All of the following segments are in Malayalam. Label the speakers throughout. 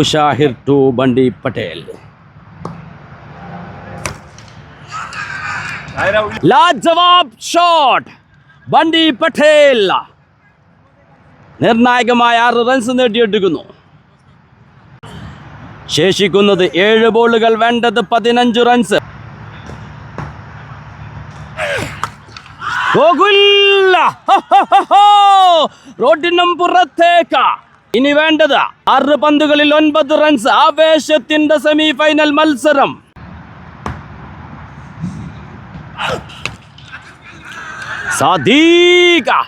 Speaker 1: Shahir to Bandi Patel. Lajawab shot. Bandi Patel. നിർണായകമായ 6 റൺസ് നേടിയെടുക്കുന്നു. ശേഷിക്കുന്നത് 7 ബോളുകൾ, വേണ്ടത് 15 റൺസ്. റോഡിനും പുറത്തേക്ക്. ഇനി വേണ്ടത് 6 പന്തുകളിൽ 9 റൺസ്. ആവേശത്തിന്റെ സെമി ഫൈനൽ മത്സരം. സാദിഖ്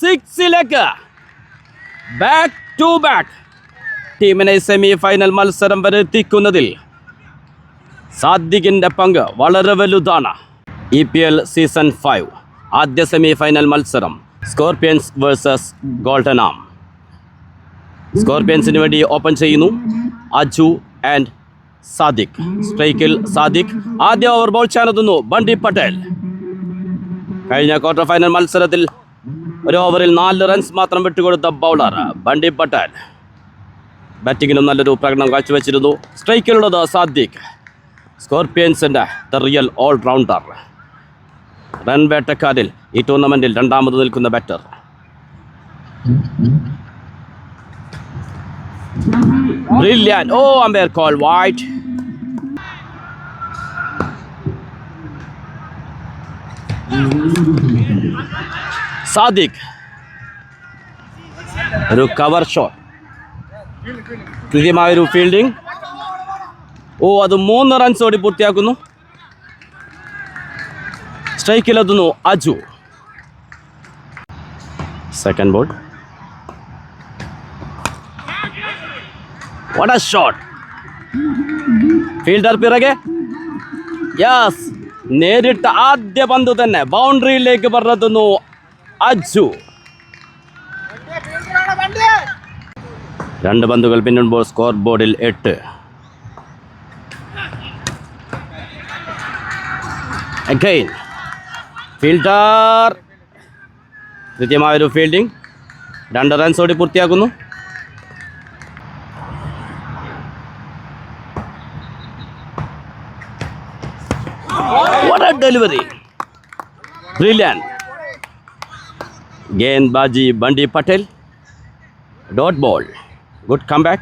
Speaker 1: സിക്സിലേക്ക്. ബാക്ക് ടു ബാക്ക് ടീമിനെ സെമി ഫൈനൽ മത്സരം വരെ എത്തിക്കുന്നതിൽ സാദിഖിന്റെ പങ്ക് വളരെ വലുതാണ്. EPL സീസൺ 5 ആദ്യ സെമി ഫൈനൽ മത്സരം സ്കോർപിയൻസ് വേഴ്സസ് ഗോൾഡൻ ആം. സ്കോർപിയൻസിന് വേണ്ടി ഓപ്പൺ ചെയ്യുന്നു അജു ആൻഡ് സാദിഖ്. സ്ട്രൈക്കിൽ സാദിഖ്. ആദ്യ ഓവർ ബോൾ ചെയ്യാനെത്തുന്നു ബണ്ടി പട്ടേൽ. കഴിഞ്ഞ ക്വാർട്ടർ ഫൈനൽ മത്സരത്തിൽ ഒരു ഓവറിൽ 4 റൺസ് മാത്രം വിട്ടുകൊടുത്ത ബൗളർ ബണ്ടി പട്ടേൽ ബാറ്റിങ്ങിനും നല്ലൊരു പ്രകടനം കാഴ്ചവെച്ചിരുന്നു. സ്ട്രൈക്കിലുള്ളത് സാദിഖ്, സ്കോർപിയൻസിൻ്റെ ദ റിയൽ ഓൾറൗണ്ടർ. റൺ വേട്ടക്കാരിൽ ഈ ടൂർണമെൻറ്റിൽ 2ാമത് നിൽക്കുന്ന batter. Brilliant. Umpire call wide. Sadiq ഒരു കവർ ഷോട്ട്. കൃത്യമായൊരു ഫീൽഡിംഗ്. അത് 3 റൺസോടി പൂർത്തിയാക്കുന്നു. സ്ട്രൈക്കിലെത്തുന്നു Aju. Second ball. What a shot. Fielder പിറകെ. യെസ്, നേരിട്ട് ആദ്യ പന്ത് തന്നെ ബൗണ്ടറിയിലേക്ക് പറത്തുന്നു അജു. 2 പന്തുകൾ പിന്നിടുമ്പോൾ സ്കോർ ബോർഡിൽ 8. Again fielder. കൃത്യമായൊരു ഫീൽഡിംഗ്. 2 റൺസോടി പൂർത്തിയാക്കുന്നു. What a delivery. Brilliant. Gainbaji Bandi Patel. Dot ball. Good comeback.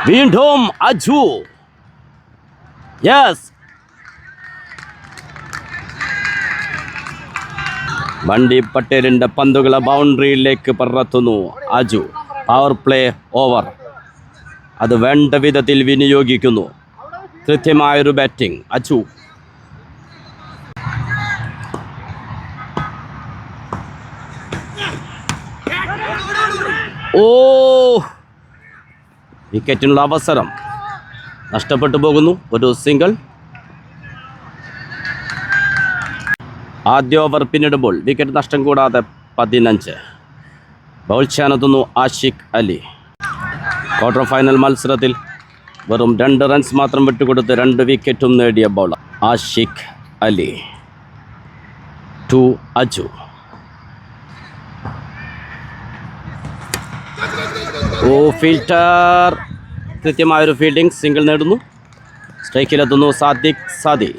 Speaker 1: വീണ്ടും അജു. യെസ്, ബണ്ടി പട്ടേലിൻ്റെ പന്തുകളെ ബൗണ്ടറിയിലേക്ക് പറത്തുന്നു അജു. പവർ പ്ലേ ഓവർ അത് വേണ്ട വിധത്തിൽ വിനിയോഗിക്കുന്നു. കൃത്യമായൊരു ബാറ്റിംഗ് അജു. വിക്കറ്റിനുള്ള അവസരം നഷ്ടപ്പെട്ടു പോകുന്നു. ഒരു സിംഗിൾ. ആദ്യ ഓവർ പിന്നിടുമ്പോൾ വിക്കറ്റ് നഷ്ടം കൂടാതെ 15. ബൗൾ ചെയ്യാനെത്തുന്നു ആഷിഖ് അലി. ക്വാർട്ടർ ഫൈനൽ മത്സരത്തിൽ വെറും 2 റൺസ് മാത്രം വിട്ടുകൊടുത്ത് 2 വിക്കറ്റും നേടിയ bowler Ashiq Ali. To Aju. Fielder. കൃത്യമായൊരു ഫീൽഡിംഗ്. സിംഗിൾ നേടുന്നു. സ്ട്രൈക്കിലെത്തുന്നു സാദിഖ് സാദി.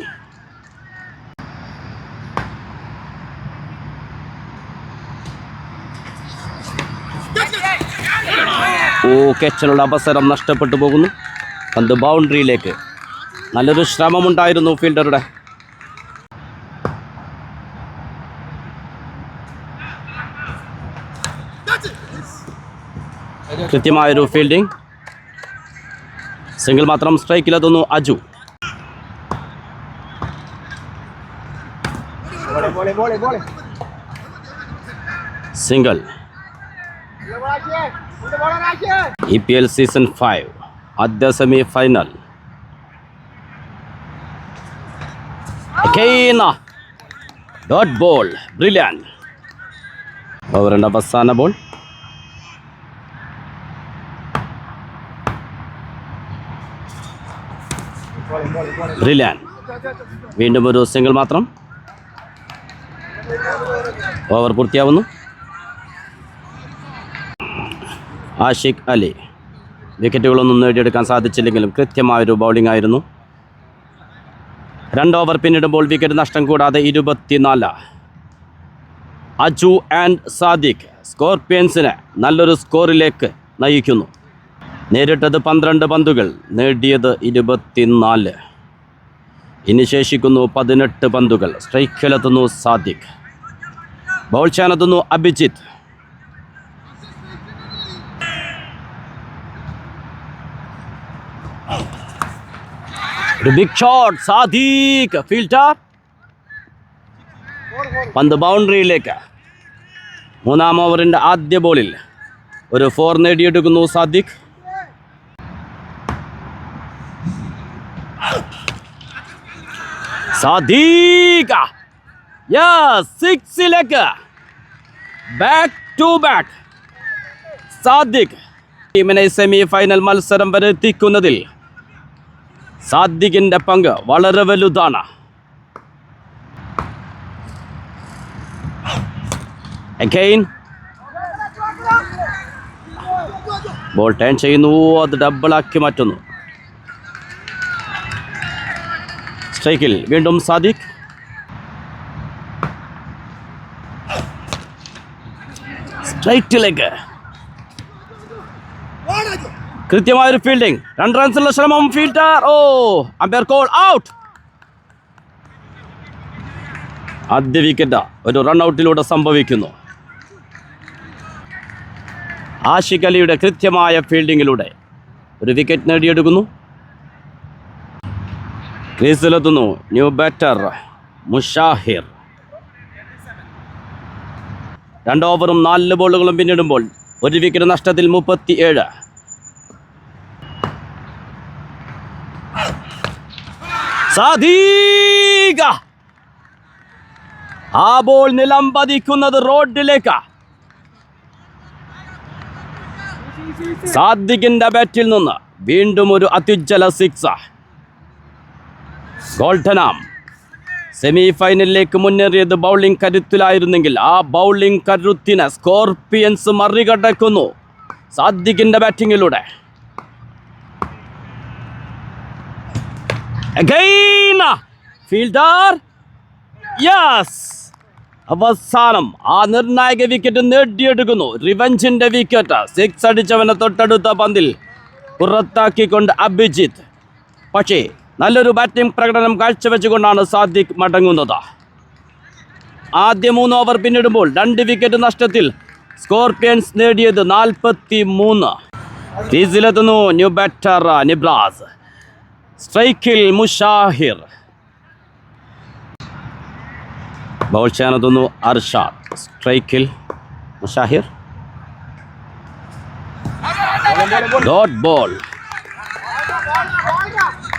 Speaker 1: ക്യാച്ചിനുള്ള അവസരം നഷ്ടപ്പെട്ടു പോകുന്നു. പന്ത് ബൗണ്ടറിയിലേക്ക്. നല്ലൊരു ശ്രമമുണ്ടായിരുന്നു ഫീൽഡറുടെ. കൃത്യമായൊരു ഫീൽഡിംഗ്. സിംഗിൾ മാത്രം. സ്ട്രൈക്കിലെത്തുന്നു അജു. സിംഗിൾ. EPL സീസൺ 5 ആദ്യ semi final. Dot ball. Brilliant. ഓവറിൻ്റെ അവസാന ബോൾ. ബ്രില്യൻ. വീണ്ടും ഒരു സിംഗിൾ മാത്രം. ഓവർ പൂർത്തിയാവുന്നു. ആഷിഖ് അലി. വിക്കറ്റുകളൊന്നും നേടിയെടുക്കാൻ സാധിച്ചില്ലെങ്കിലും കൃത്യമായൊരു ബൗളിംഗ് ആയിരുന്നു. 2 ഓവർ പിന്നിടുമ്പോൾ വിക്കറ്റ് നഷ്ടം കൂടാതെ 24. അജു ആൻഡ് സാദിഖ് സ്കോർപിയൻസിനെ നല്ലൊരു സ്കോറിലേക്ക് നയിക്കുന്നു. നേരിട്ടത് 12 പന്തുകൾ, നേടിയത് 24. ഇനി ശേഷിക്കുന്നു 18 പന്തുകൾ. സ്ട്രൈക്കിലെത്തുന്നു സാദിഖ്. ബൗൾ ചെയ്യാനെത്തുന്നു അഭിജിത്ത്. ഒരു ബിഗ് ഷോട്ട്. സാദിഖ് ഫീൽഡർ. പന്ത് ബൗണ്ടറിയിലേക്ക്. 3-ാം ഓവറിൻ്റെ ആദ്യ ബോളിൽ ഒരു 4 നേടിയെടുക്കുന്നു സാദിഖ്. സാദിഖ് സിക്സിലേക്ക്. Back to back. സാദിഖ് ടീമിനെ സെമി ഫൈനൽ മത്സരം വരെ എത്തിക്കുന്നതിൽ സാദിഖിൻ്റെ പങ്ക് വളരെ വലുതാണ്. അഗൈൻ ബോൾ ടേൺ ചെയ്യുന്നു, അത് ഡബിളാക്കി മാറ്റുന്നു. സ്ട്രൈക്കിൽ വീണ്ടും സാദിഖ്. സ്ട്രൈറ്റിലേക്ക് കൃത്യമായൊരു ഫീൽഡിംഗ്. 2 റൺസുള്ള ശ്രമം. ഫീൽഡർ. Umpire call out. ആദ്യ വിക്കറ്റ് ഒരു റൺഔട്ടിലൂടെ സംഭവിക്കുന്നു. ആഷിഖ് അലിയുടെ കൃത്യമായ ഫീൽഡിങ്ങിലൂടെ ഒരു വിക്കറ്റ് നേടിയെടുക്കുന്നു. ക്രീസിലെത്തുന്നു ന്യൂ ബാറ്റർ മുഷാഹിർ. 2 ഓവറും 4 ബോളുകളും പിന്നിടുമ്പോൾ ഒരു വിക്കറ്റ് നഷ്ടത്തിൽ 37. സാദിഖ്. ആ ബോൾ നിലം പതിക്കുന്നത് റോഡിലേക്ക്. സാദിഖിന്റെ ബാറ്റിൽ നിന്ന് വീണ്ടും ഒരു അത്യുജ്വല 6. ഗോൾഡനാം സെമി ഫൈനലിലേക്ക് മുന്നേറിയത് ബൗളിംഗ് കരുത്തിലായിരുന്നെങ്കിൽ ആ ബൗളിംഗ് കരുത്തിനെ സ്കോർപിയൻസ് മറികടക്കുന്നു സാദിഖിന്റെ ബാറ്റിങ്ങിലൂടെ. Again, fielder. Yes. അവസാനം ആ നിർണായക വിക്കറ്റ് നേടിയെടുക്കുന്നു. റിവഞ്ചിന്റെ വിക്കറ്റ്. 6 അടിച്ചവനെ തൊട്ടടുത്ത പന്തിൽ പുറത്താക്കിക്കൊണ്ട് അഭിജിത്ത്. പക്ഷേ നല്ലൊരു ബാറ്റിംഗ് പ്രകടനം കാഴ്ചവെച്ചുകൊണ്ടാണ് സാദിഖ് മടങ്ങുന്നത്. ആദ്യ 3 ഓവർ പിന്നിടുമ്പോൾ 2 വിക്കറ്റ് നഷ്ടത്തിൽ സ്കോർപിയൻസ് നേടിയത് 43. ക്രീസിലെത്തുന്നു ന്യൂ ബാറ്റർ നിബ്രാസ്. സ്ട്രൈക്കിൽ മുഷാഹിർ. ബൗൾ ചെയ്യാനെത്തുന്നു അർഷാദ്. സ്ട്രൈക്കിൽ മുഷാഹിർ. Dot ball.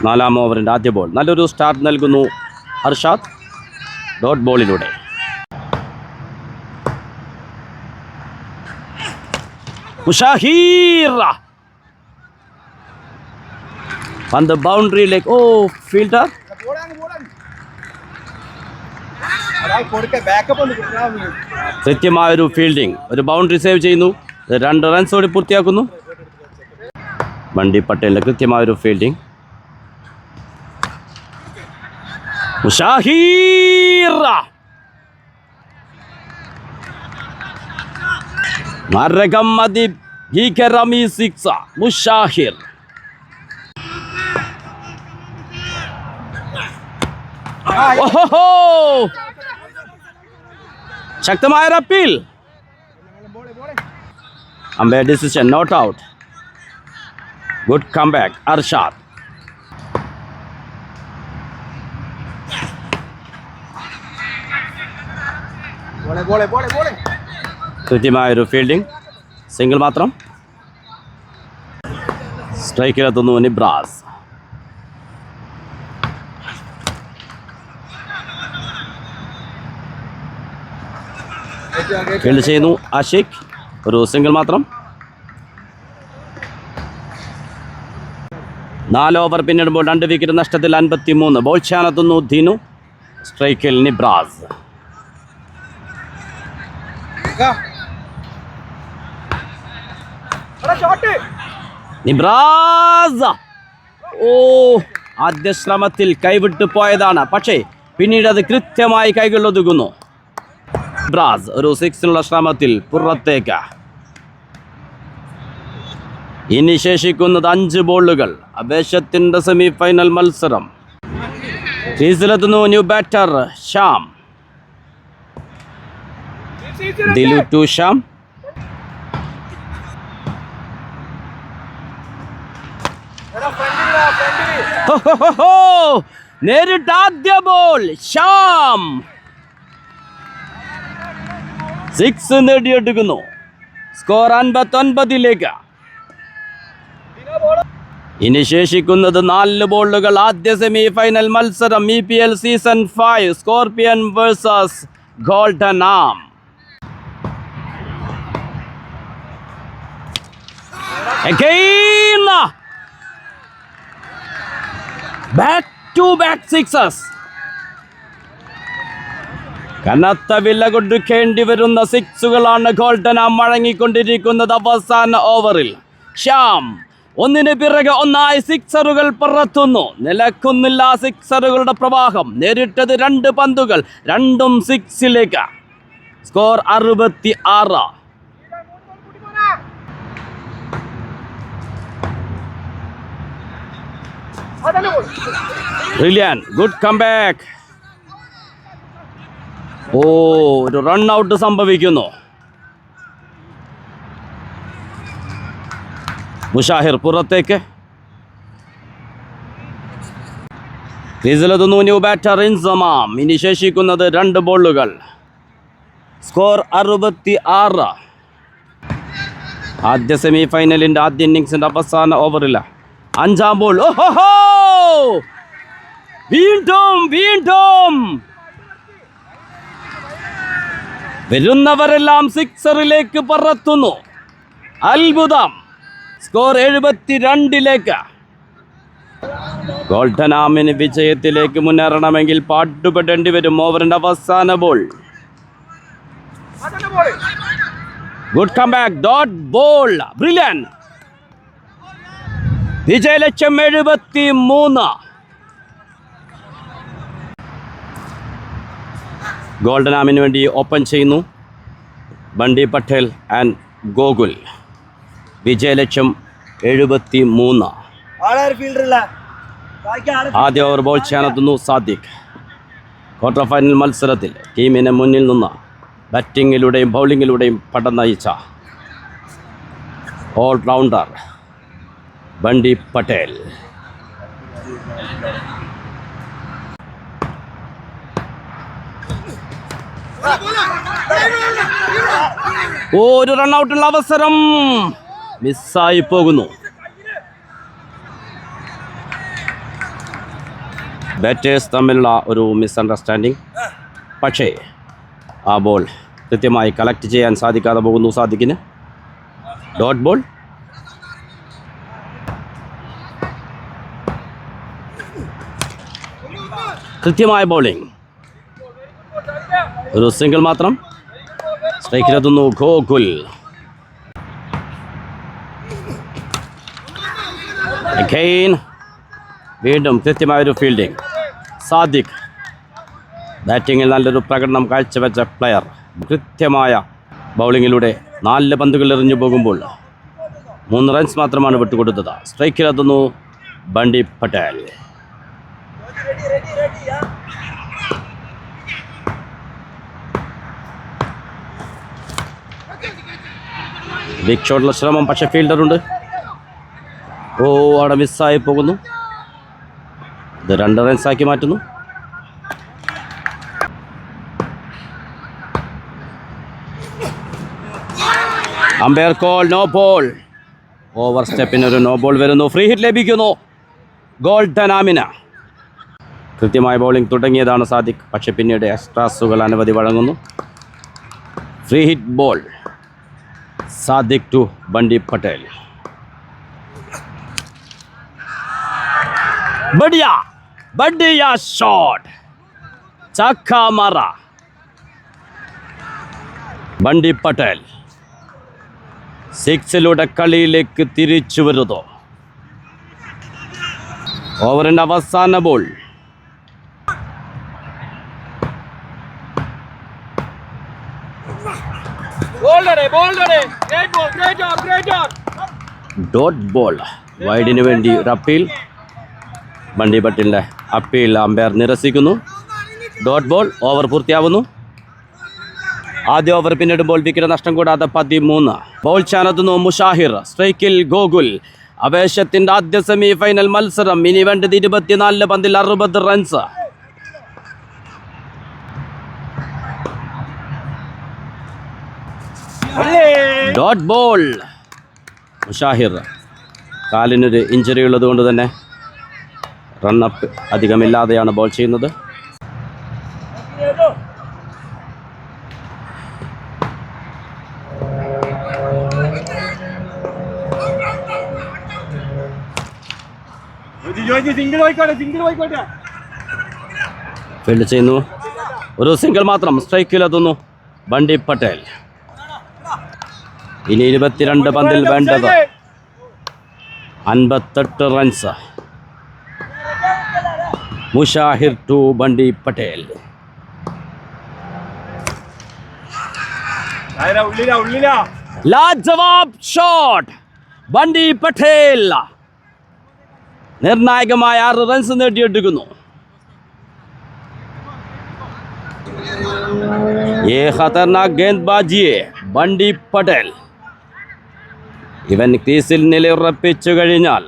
Speaker 1: 4-ാം ഓവറിൻ്റെ ആദ്യ ബോൾ. നല്ലൊരു സ്റ്റാർട്ട് നൽകുന്നു അർഷാദ് ഡോട്ട് ബോളിലൂടെ. മുഷാഹിർ. പന്ത് ബൗണ്ടറിയിലേക്ക്. ഫീൽഡർ. കൃത്യമായൊരു ഫീൽഡിംഗ്. ഒരു ബൗണ്ടറി സേവ് ചെയ്യുന്നു. 2 റൺസോടെ പൂർത്തിയാക്കുന്നു. ബണ്ടി പട്ടേലിന്റെ കൃത്യമായൊരു ഫീൽഡിംഗ്. മുഷാഹിർ. മരകം മതി ഭീകരമി 6. മുഷാഹിർ. ശക്തമായ appeal. Umpire decision not out. Good comeback Arshad. കൃത്യമായൊരു ഫീൽഡിംഗ്. സിംഗിൾ മാത്രം. സ്ട്രൈക്കിലെത്തുന്നു നിബ്രാസ്. ഫീൽഡ് ചെയ്യുന്നു ആഷിഖ്. ഒരു സിംഗിൾ മാത്രം. 4 ഓവർ പിന്നിടുമ്പോൾ 2 വിക്കറ്റ് നഷ്ടത്തിൽ 53. ബോൾ ചെയ്യാനെത്തുന്നു ധീനു. സ്ട്രൈക്കിൽ നിബ്രാസ്. നിബ്രാസ് ആദ്യ ശ്രമത്തിൽ കൈവിട്ടു പോയതാണ്, പക്ഷേ പിന്നീട് അത് കൃത്യമായി കൈകളിലൊതുങ്ങുന്നു. നിബ്രാസ് ഒരു സിക്സിനുള്ള ശ്രമത്തിൽ പുറത്തേക്ക്. ഇനി ശേഷിക്കുന്നത് 5 ബോളുകൾ. അപേക്ഷത്തിന്റെ സെമി ഫൈനൽ മത്സരം. ക്രീസിലെത്തുന്നു new batter Shyam. Dilu to Shyam. നേരിട്ട് ആദ്യ ബോൾ ശ്യാം 6 നേടിയെടുക്കുന്നു. സ്കോർ 59. ഇനി ശേഷിക്കുന്നത് 4 ബോളുകൾ. ആദ്യ സെമി ഫൈനൽ മത്സരം EPL season 5 scorpion versus golden arm. Again back to back sixes. കനത്ത വില കൊടുക്കേണ്ടി വരുന്ന സിക്സുകളാണ് ഗോൾഡൻ ആം വഴങ്ങിക്കൊണ്ടിരിക്കുന്നത് അവസാന ഓവറിൽ. ശ്യാം ഒന്നിന് പിറകെ ഒന്നായി സിക്സറുകൾ പറത്തുന്നു. നിലക്കുന്നില്ല സിക്സറുകളുടെ പ്രവാഹം. നേരിട്ടത് 2 പന്തുകൾ, രണ്ടും സിക്സിലേക്ക്. സ്കോർ 66. Brilliant, good comeback. ഒരു റൺ ഔട്ട് സംഭവിക്കുന്നു. മുഷാഹിർ പുറത്തേക്ക്. ക്രീസിലെത്തുന്നു ന്യൂ ബാറ്റർ ഇൻസമാം. ഇനി ശേഷിക്കുന്നത് 2 ബോളുകൾ. സ്കോർ 66. ആദ്യ സെമി ഫൈനലിന്റെ ആദ്യ ഇന്നിങ്സിന്റെ അവസാന ഓവറില്ല 5-ാം ബോൾ. വീണ്ടും വരുന്നവരെല്ലാം സിക്സറിലേക്ക് പറത്തുന്നു. അത്ഭുതം. സ്കോർ 72. ഗോൾഡൻ ആമിന് വിജയത്തിലേക്ക് മുന്നേറണമെങ്കിൽ പാടുപെടേണ്ടി വരും. ഓവറിന്റെ അവസാന ball. Good comeback, dot ball, brilliant. വിജയലക്ഷ്യം 73. ഗോൾഡൻ ആമിന് വേണ്ടി ഓപ്പൺ ചെയ്യുന്നു ബണ്ടി പട്ടേൽ ആൻഡ് ഗോകുൽ. വിജയലക്ഷ്യം 73. ആദ്യ ഓവർ ബോൾ ചെയ്യാനെത്തുന്നു സാദിഖ്. ക്വാർട്ടർ ഫൈനൽ മത്സരത്തിൽ ടീമിനെ മുന്നിൽ നിന്ന് ബാറ്റിങ്ങിലൂടെയും ബൗളിങ്ങിലൂടെയും പടം നയിച്ച ഓൾറൗണ്ടർ ബണ്ടി പട്ടേൽ. ഒരു റൺഔട്ടുള്ള അവസരം മിസ്സായി പോകുന്നു. ബാറ്റേഴ്സ് തമ്മിലുള്ള ഒരു മിസ്അണ്ടർസ്റ്റാൻഡിങ്. പക്ഷേ ആ ബോൾ കൃത്യമായി കളക്ട് ചെയ്യാൻ സാധിക്കാതെ പോകുന്നു സാദിഖിന്. Dot ball. കൃത്യമായ ബൗളിംഗ്. ഒരു സിംഗിൾ മാത്രം. സ്ട്രൈക്കിലെത്തുന്നു ഗോകുൽ. വീണ്ടും കൃത്യമായൊരു ഫീൽഡിംഗ്. സാദിഖ് ബാറ്റിങ്ങിൽ നല്ലൊരു പ്രകടനം കാഴ്ചവെച്ച പ്ലെയർ. കൃത്യമായ ബൗളിങ്ങിലൂടെ 4 പന്തുകൾ എറിഞ്ഞു പോകുമ്പോൾ 3 റൺസ് മാത്രമാണ് വിട്ടുകൊടുത്തത്. സ്ട്രൈക്കിലെത്തുന്നു ബണ്ടി പട്ടേൽ. ബിഗ് ഷോട്ടുള്ള ശ്രമം, പക്ഷേ ഫീൽഡറുണ്ട്. അവിടെ മിസ്സായി പോകുന്നു. ഇത് 2 റൺസാക്കി മാറ്റുന്നു. Umpire call, no ball. Over സ്റ്റെപ്പിനൊരു നോ ബോൾ വരുന്നു. ഫ്രീ ഹിറ്റ് ലഭിക്കുന്നു ഗോൾഡൻ ആമിന്. കൃത്യമായ ബൗളിംഗ് തുടങ്ങിയതാണ് സാദിഖ്, പക്ഷെ പിന്നീട് എക്സ്ട്രാസുകൾ അനവധി വഴങ്ങുന്നു. Free hit ball. Sadiq to Bunty Patel. बढ़िया शॉट, छक्का मारा. ബണ്ടി പട്ടേൽ സിക്സിലൂടെ കളിയിലേക്ക് തിരിച്ചു വരുന്നു. ഓവറിൻ്റെ അവസാന ബോൾ. Dot ball. വൈഡിന് വേണ്ടി ഒരു അപ്പീൽ. ബണ്ടി പട്ടേലിൻ്റെ അപ്പീൽ അമ്പയർ നിരസിക്കുന്നു. Dot ball. ഓവർ പൂർത്തിയാവുന്നു. ആദ്യ ഓവർ പിന്നിടുമ്പോൾ വിക്കറ്റ് നഷ്ടം കൂടാതെ 13. ബോൾ ചാനത്തുന്നു മുഷാഹിർ. സ്ട്രൈക്കിൽ ഗോകുൽ. ആവേശത്തിൻ്റെ ആദ്യ സെമി ഫൈനൽ മത്സരം. ഇനി വേണ്ടത് 24 പന്തിൽ 60 റൺസ്. Dot ball. മുഷാഹിർ കാലിനൊരു ഇഞ്ചുറി ഉള്ളത് കൊണ്ട് തന്നെ റണ്ണപ്പ് അധികമില്ലാതെയാണ് ബോൾ ചെയ്യുന്നത്. ഫീൽഡ് ചെയ്യുന്നു. ഒരു സിംഗിൾ മാത്രം. സ്ട്രൈക്കിലെത്തുന്നു ബണ്ടി പട്ടേൽ. ഇനി 22 പന്തിൽ വേണ്ടത് 58 റൺസ്. മുഷാഹിർ ടു ബണ്ടി പട്ടേൽ. ലാജവാബ് ഷോട്ട്. ബണ്ടി പട്ടേൽ നിർണായകമായ 6 റൺസ് നേടിയെടുക്കുന്നു. ये खतरनाक गेंदबाजिയെ ബണ്ടി പട്ടേൽ ഇവൻ ക്രീസിൽ നിലയുറപ്പിച്ചു കഴിഞ്ഞാൽ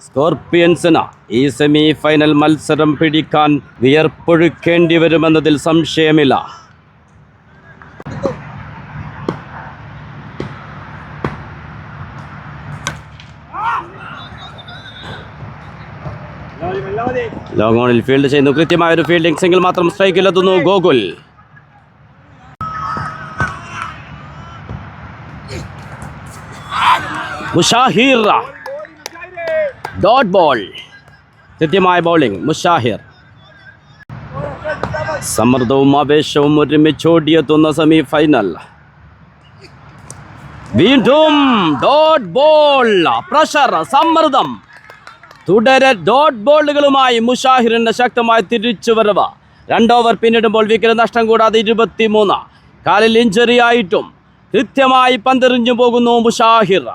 Speaker 1: സ്കോർപിയൻസിന് ഈ സെമി ഫൈനൽ മത്സരം പിടിക്കാൻ വിയർപ്പൊഴുക്കേണ്ടി വരുമെന്നതിൽ സംശയമില്ല. ലോങ് ഓണിൽ ഫീൽഡ് ചെയ്യുന്നു. കൃത്യമായ ഒരു ഫീൽഡിംഗ്. സിംഗിൾ മാത്രം. സ്ട്രൈക്കിലെത്തുന്നു ഗോകുൽ. മുഷാഹിർ. Dot ball. കൃത്യമായ ബൗളിംഗ്. മുഷാഹിർ. സമ്മർദ്ദവും ആവേശവും ഒരുമിച്ചോടിയെത്തുന്ന സെമി ഫൈനൽ. വീണ്ടും ഡോട്ട് ബോൾ. പ്രഷർ, സമ്മർദ്ദം. തുടരെ ഡോട്ട് ബോളുകളുമായി മുഷാഹിറിന്റെ ശക്തമായ തിരിച്ചുവരവ്. 2 ഓവർ പിന്നിടുമ്പോൾ വിക്കറ്റ് നഷ്ടം കൂടാതെ 23. കാലിൽ ഇഞ്ചുറി ആയിട്ടും കൃത്യമായി പന്തെറിഞ്ഞു പോകുന്നു മുഷാഹിർ.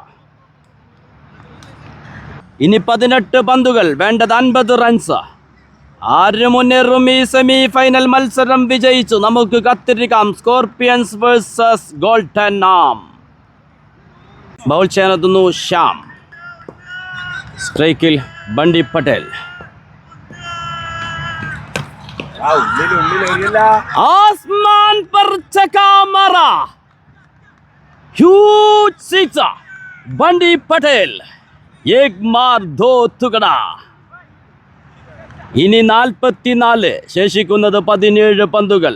Speaker 1: ഇനി 18 പന്തുകൾ. വേണ്ടത് 50 റൺസ്. ആര് മുന്നേറും ഈ സെമി ഫൈനൽ മത്സരം വിജയിച്ചു? നമുക്ക് കാത്തിരിക്കാം. Scorpions versus golden Arm. ബൗൾ ചെയ്യാനെത്തുന്നു ശ്യാം. സ്ട്രൈക്കിൽ ബണ്ടി പട്ടേൽ. ആസ്മാൻ पर चका मारा. Huge six. बंडी पटेल. एक मार दो टुकड़ा. ഇനി 44. ശേഷിക്കുന്നത് 17 പന്തുകൾ.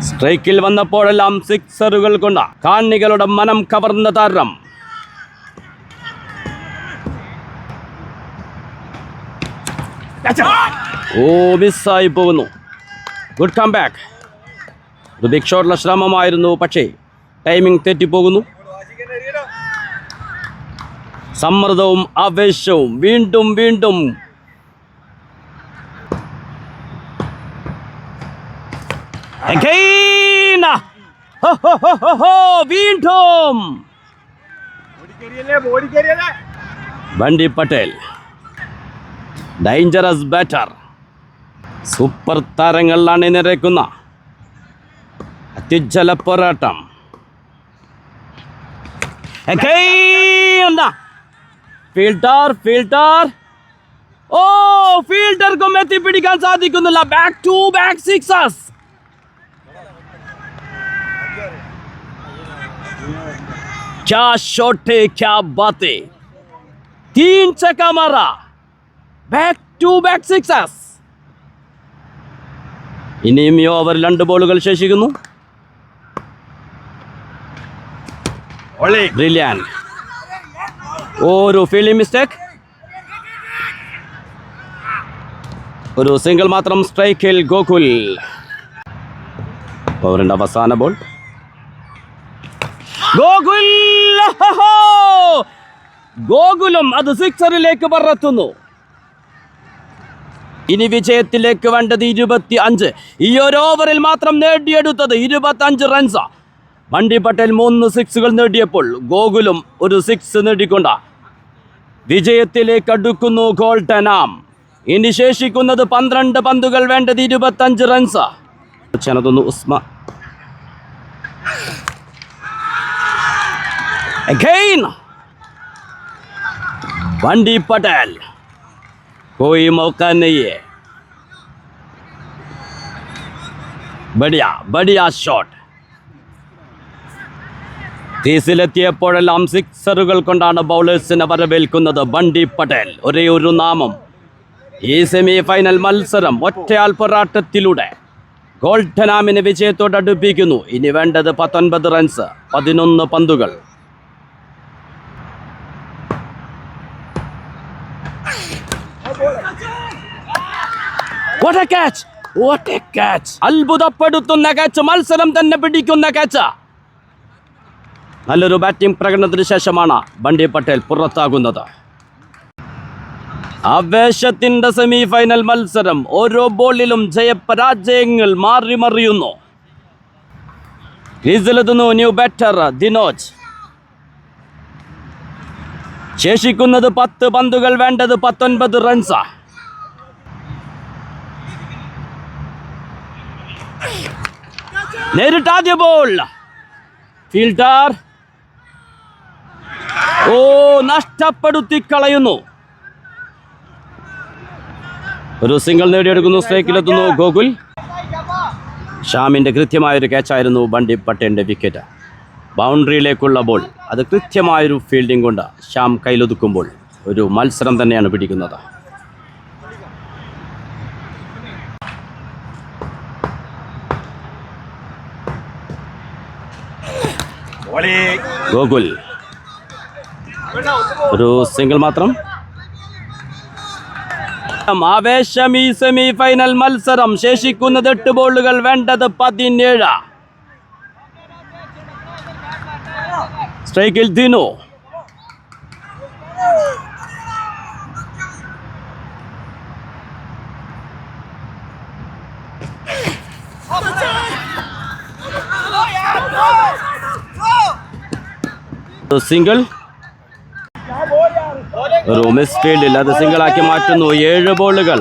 Speaker 1: സ്ട്രൈക്കിൽ വന്നപ്പോഴെല്ലാം സിക്സറുകൾ കൊണ്ട് കാണികളുടെ മനം കവർന്ന താരം. ഓ, മിസ്സായി പോകുന്നു. Good comeback. ഒരു ബിഗ് ഷോട്ടുള്ള ശ്രമമായിരുന്നു, പക്ഷേ ടൈമിംഗ് തെറ്റിപ്പോകുന്നു. സമ്മർദ്ദവും ആവേശവും വീണ്ടും വീണ്ടും. Again! Ho, ho, ho, ho, ho! വീണ്ടും Bunty Patel. Dangerous batter. Super താരങ്ങൾ അണിനിരക്കുന്ന അത്യുജ്വല പോരാട്ടം. ഫീൽഡർ. ഓ, ഫീൽഡർക്കും എത്തിപ്പിടിക്കാൻ സാധിക്കുന്നില്ല. Back to back sixes. क्या शॉट है, क्या बात है. 3 छक्का मारा. Back to back sixes. ഇനിയും ഈ ഓവർ 2 ബോളുകൾ ശേഷിക്കുന്നു. ബ്രില്യൻറ്റ്. ഒരു ഫീൽഡിംഗ് മിസ്റ്റേക്ക്. ഒരു സിംഗിൾ മാത്രം സ്ട്രൈക്കിൽ ഗോകുൽ. ഓവറിന്റെ അവസാന ബോൾ. ഗോകുൽ, ഗോകുലും അത് സിക്സറിലേക്ക് പറത്തുന്നു. ഇനി വിജയത്തിലേക്ക് വേണ്ടത് 25. ഈ ഒരു ഓവറിൽ മാത്രം നേടിയെടുത്തത് 25 റൺസ്. ബണ്ടി പട്ടേൽ 3 സിക്സുകൾ നേടിയപ്പോൾ ഗോകുലും ഒരു 6 നേടിക്കൊണ്ട വിജയത്തിലേക്ക് അടുക്കുന്നു ഗോൾട്ടനാം. ഇനി ശേഷിക്കുന്നത് 12 പന്തുകൾ, വേണ്ടത് 25 റൺസ്. ഉസ്മാൻ again. बंडी पटेल, कोई मौका नहीं है. बढ़िया बढ़िया ഷോട്ട്. ക്രീസിലെത്തിയപ്പോഴെല്ലാം സിക്സറുകൾ കൊണ്ടാണ് ബൗളേഴ്സിനെ വരവേൽക്കുന്നത് ബണ്ടി പട്ടേൽ. ഒരേ ഒരു നാമം. ഈ സെമി ഫൈനൽ മത്സരം ഒറ്റയാൾ പോരാട്ടത്തിലൂടെ ഗോൾട്ടനാമിനെ വിജയത്തോടടുപ്പിക്കുന്നു. ഇനി വേണ്ടത് 19 റൺസ്, 11 പന്തുകൾ. What a catch! What a catch! അത്ഭുതപ്പെടുത്തുന്ന കാച്ച്, മത്സരം തന്നെ പിടിക്കുന്ന കാച്ച്. നല്ലൊരു ബാറ്റിംഗ് പ്രകടനത്തിന് ശേഷമാണ് ബണ്ടി പട്ടേൽ പുറത്താകുന്നത്. ആവേശത്തിന്റെ സെമി ഫൈനൽ മത്സരം. ഓരോ ബോളിലും ജയപരാജയങ്ങൾ മാറി മറിയുന്നു. ക്രീസിലെത്തുന്നു ന്യൂ ബാറ്റർ ദിനോജ്. ശേഷിക്കുന്നത് 10 പന്തുകൾ, വേണ്ടത് 19 റൺസ്. നേരിട്ട് ആദ്യ ബോൾ. ഫീൽഡർ നഷ്ടപ്പെടുത്തി കളയുന്നു. ഒരു സിംഗിൾ നേടിയെടുക്കുന്നു. സ്ട്രൈക്കിലെത്തുന്നു ഗോകുൽ. ഷാമിന്റെ കൃത്യമായൊരു ക്യാച്ചായിരുന്നു ബണ്ടി പട്ടേലിന്റെ വിക്കറ്റ്. ബൗണ്ടറിയിലേക്കുള്ള ബോൾ, അത് കൃത്യമായൊരു ഫീൽഡിംഗ് കൊണ്ട് ഷ്യാം കയ്യിലൊതുക്കുമ്പോൾ ഒരു മത്സരം തന്നെയാണ് പിടിക്കുന്നത്. ഗോകുൽ ഒരു സിംഗിൾ മാത്രം. ആവേശം ഈ സെമി ഫൈനൽ മത്സരം. ശേഷിക്കുന്നത് 8 ബോളുകൾ, വേണ്ടത് 17. സ്ട്രൈക്കിൽ ദിനു. സിംഗിൾ. ഒരു മിസ് ഫീൽഡിൽ അത് സിംഗിളാക്കി മാറ്റുന്നു. 7 ബോളുകൾ.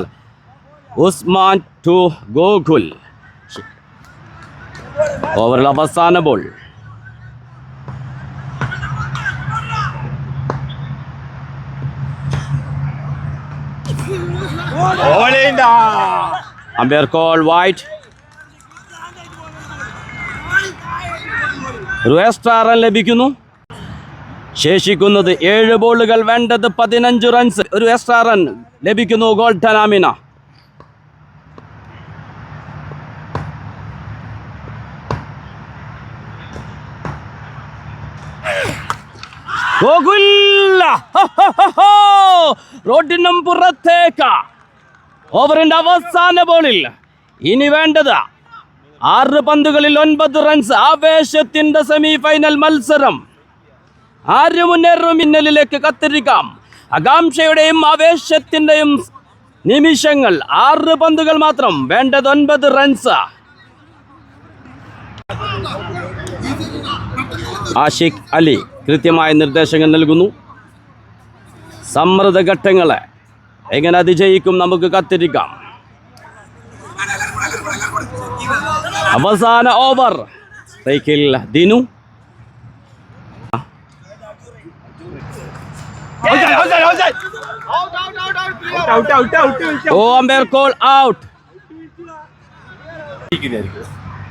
Speaker 1: ഉസ്മാൻ ടു ഗോകുൽ. ഓവറിൽ അവസാന ബോൾ. Umpire call white. ഒരു എക്സ്ട്രാ റൺ ലഭിക്കുന്നു. ശേഷിക്കുന്നത് 7 ബോളുകൾ, വേണ്ടത് 15 റൺസ്. ഒരു എക്സ്ട്രാ റൺ ലഭിക്കുന്നു ഗോൾട്ടനാമിന. റോഡിനും പുറത്തേക്ക്. ഓവറിന്റെ അവസാന ബോളിൽ ഇനി വേണ്ടത് 6 പന്തുകളിൽ 9 റൺസ്. ആവേശത്തിന്റെ സെമി ഫൈനൽ മത്സരം. ആര് മുന്നേറും? മിന്നലിലേക്ക് കത്തിരിക്കാം. ആകാംക്ഷയുടെയും ആവേശത്തിന്റെയും നിമിഷങ്ങൾ. 6 പന്തുകൾ മാത്രം, വേണ്ടത് 9 റൺസ്. ആഷിഖ് അലി കൃത്യമായ നിർദ്ദേശങ്ങൾ നൽകുന്നു. സമ്മർദ്ദ ഘട്ടങ്ങളെ എങ്ങനെ അതിജയിക്കും നമുക്ക് കാത്തിരിക്കാം. അവസാന ഓവർ. സ്ട്രൈക്കിൽ ദിനു. Umpire call out.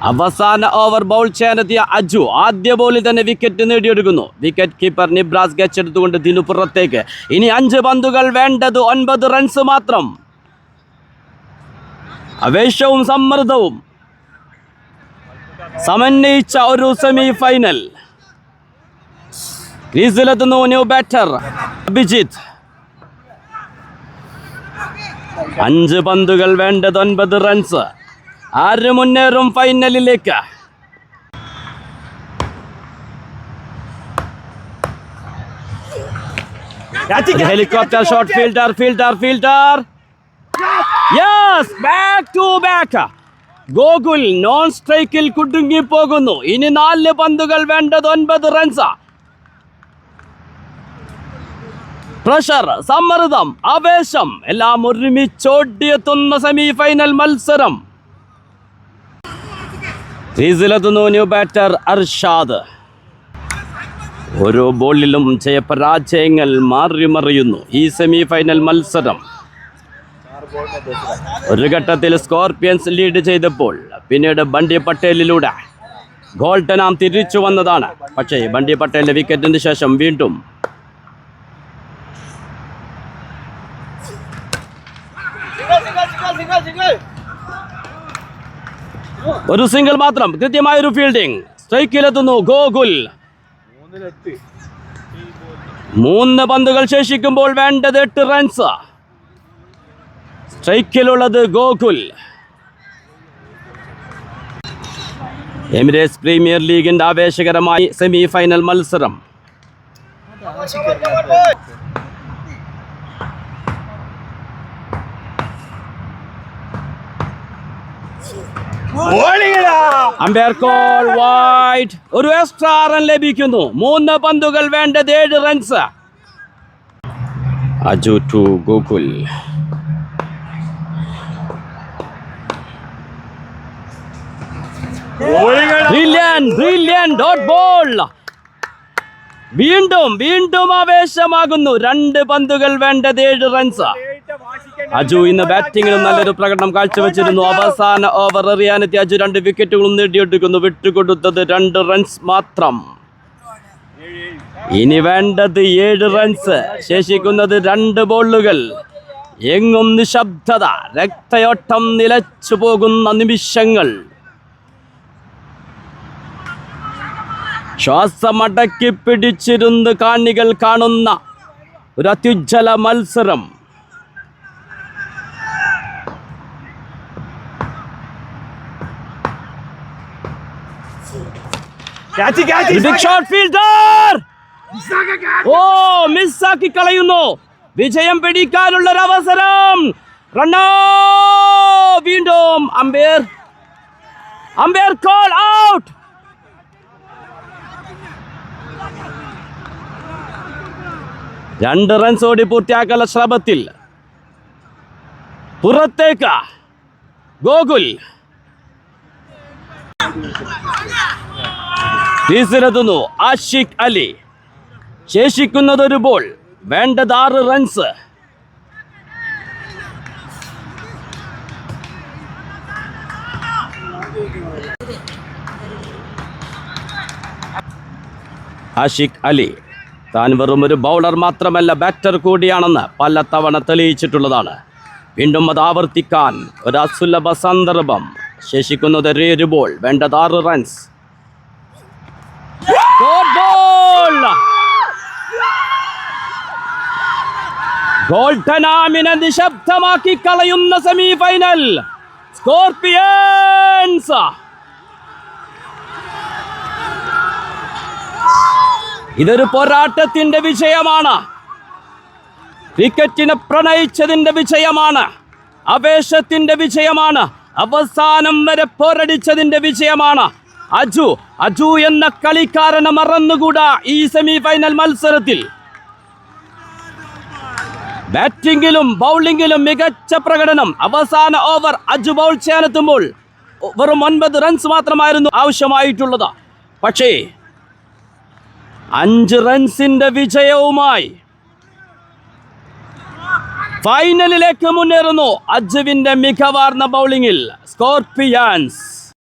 Speaker 1: അവസാന ഓവർ ബൗൾ ചെയ്യാനെത്തിയ അജു ആദ്യ ബോളിൽ തന്നെ വിക്കറ്റ് നേടിയെടുക്കുന്നു. വിക്കറ്റ് കീപ്പർ നിബ്രാസ് ക്യാച്ച് എടുത്തുകൊണ്ട് ദിനു പുറത്തേക്ക്. ഇനി 5 പന്തുകൾ, വേണ്ടത് 9 റൺസ് മാത്രം. ആവേശവും സമ്മർദ്ദവും സമന്വയിച്ച ഒരു സെമി ഫൈനൽ. ക്രീസിലെത്തുന്നു ന്യൂ ബാറ്റർ അഭിജിത്ത്. 5 പന്തുകൾ വേണ്ടത് 9 റൺസ്. ആര് മുന്നേറും ഫൈനലിലേക്ക്? Helicopter shot. Fielder. Yes, back to back. Gokul non സ്ട്രൈക്കിൽ കുടുങ്ങി പോകുന്നു. ഇനി 4 പന്തുകൾ വേണ്ടത് 9 റൺസ്. പ്രഷർ, സമ്മർദ്ദം, ആവേശം എല്ലാം ഒരുമിച്ചോടിയെത്തുന്ന സെമി ഫൈനൽ മത്സരം. ക്രീസിലെത്തുന്നു ന്യൂ ബാറ്റർ അർഷാദ്. ഓരോ ബോളിലും ജയപരാജയങ്ങൾ മാറിമറിയുന്നു ഈ സെമി ഫൈനൽ മത്സരം. ഒരു ഘട്ടത്തിൽ സ്കോർപിയൻസ് ലീഡ് ചെയ്തപ്പോൾ പിന്നീട് ബണ്ടി പട്ടേലിലൂടെ ഗോൾട്ടനാം തിരിച്ചു വന്നതാണ്. പക്ഷേ ബണ്ടി പട്ടേലിന്റെ വിക്കറ്റിന് ശേഷം വീണ്ടും ഒരു സിംഗിൾ മാത്രം. കൃത്യമായൊരു ഫീൽഡിംഗ്. സ്ട്രൈക്കിലെത്തുന്നു ഗോകുൽ. 3 പന്തുകൾ ശേഷിക്കുമ്പോൾ വേണ്ടത് 8 റൺസ്. സ്ട്രൈക്കിലുള്ളത് ഗോകുൽ. എമിറേറ്റ്സ് പ്രീമിയർ ലീഗിന്റെ ആവേശകരമായി സെമി ഫൈനൽ മത്സരം. Umpire call wide. ഒരു എക്സ്ട്രാ റൺ ലഭിക്കുന്നു. 3 പന്തുകൾ വേണ്ടത് 7 runs. Aju to Gokul. Brilliant dot ball. വീണ്ടും ആവേശമാകുന്നു. 2 പന്തുകൾ വേണ്ടത് 7 റൺസ്. അജു ഇന്ന് ബാറ്റിംഗിലും നല്ലൊരു പ്രകടനം കാഴ്ചവെച്ചിരുന്നു. അവസാന ഓവർ എറിയാനെത്തി അജു 2 വിക്കറ്റുകളും നേടിയെടുക്കുന്നു. വിട്ടുകൊടുത്തത് 2 റൺസ് മാത്രം. ഇനി വേണ്ടത് 7 റൺസ്. ശേഷിക്കുന്നത് 2 ബോളുകൾ. എങ്ങും നിശബ്ദത. രക്തയോട്ടം നിലച്ചു പോകുന്ന നിമിഷങ്ങൾ. ശ്വാസമടക്കി പിടിച്ചിരുന്ന് കാണികൾ കാണുന്ന ഒരു അത്യുജ്വല മത്സരം. മിസ്സാക്കി കളയുന്നു. വിജയം പിടിക്കാനുള്ള ഒരു അവസരം. വീണ്ടും അമ്പയർ കോൾ ഔട്ട്. രണ്ട് റൺസ് ഓടി പൂർത്തിയാക്കാനുള്ള ശ്രമത്തിൽ പുറത്തേക്ക് ഗോകുൽ. ക്രീസിലെത്തുന്നു ആഷിഖ് അലി. ശേഷിക്കുന്നത് ഒരു ബോൾ. വേണ്ടത് 6 റൺസ്. ആഷിഖ് അലി താൻ വെറും ഒരു ബൗളർ മാത്രമല്ല ബാറ്റർ കൂടിയാണെന്ന് പല തവണ തെളിയിച്ചിട്ടുള്ളതാണ്. വീണ്ടും അത് ആവർത്തിക്കാൻ ഒരു അസുലഭ സന്ദർഭം. ശേഷിക്കുന്നത് ഒരു ബോൾ. വേണ്ടത് 6 റൺസ്. ഗോൾട്ടനാമിനെ നിശബ്ദമാക്കി കളയുന്ന സെമി ഫൈനൽ. സ്കോർപിയൻസ് ഇതൊരു പോരാട്ടത്തിന്റെ വിജയമാണ്. ക്രിക്കറ്റിനെ പ്രണയിച്ചതിന്റെ വിജയമാണ്. ആവേശത്തിന്റെ വിജയമാണ്. അവസാനം വരെ പോരടിച്ചതിന്റെ വിജയമാണ്. അജു എന്ന കളിക്കാരനെ മറന്നുകൂടാ ഈ സെമി ഫൈനൽ മത്സരത്തിൽ. ബാറ്റിംഗിലും ബൗളിംഗിലും മികച്ച പ്രകടനം. അവസാന ഓവർ അജു ബൗൾ ചെയ്യാനെത്തുമ്പോൾ വെറും 9 റൺസ് മാത്രമായിരുന്നു ആവശ്യമായിട്ടുള്ളത്. പക്ഷേ 5 റൺസിന്റെ വിജയവുമായി ഫൈനലിലേക്ക് മുന്നേറുന്നു അജുവിന്റെ മികവാർന്ന ബൗളിംഗിൽ സ്കോർപിയൻസ്.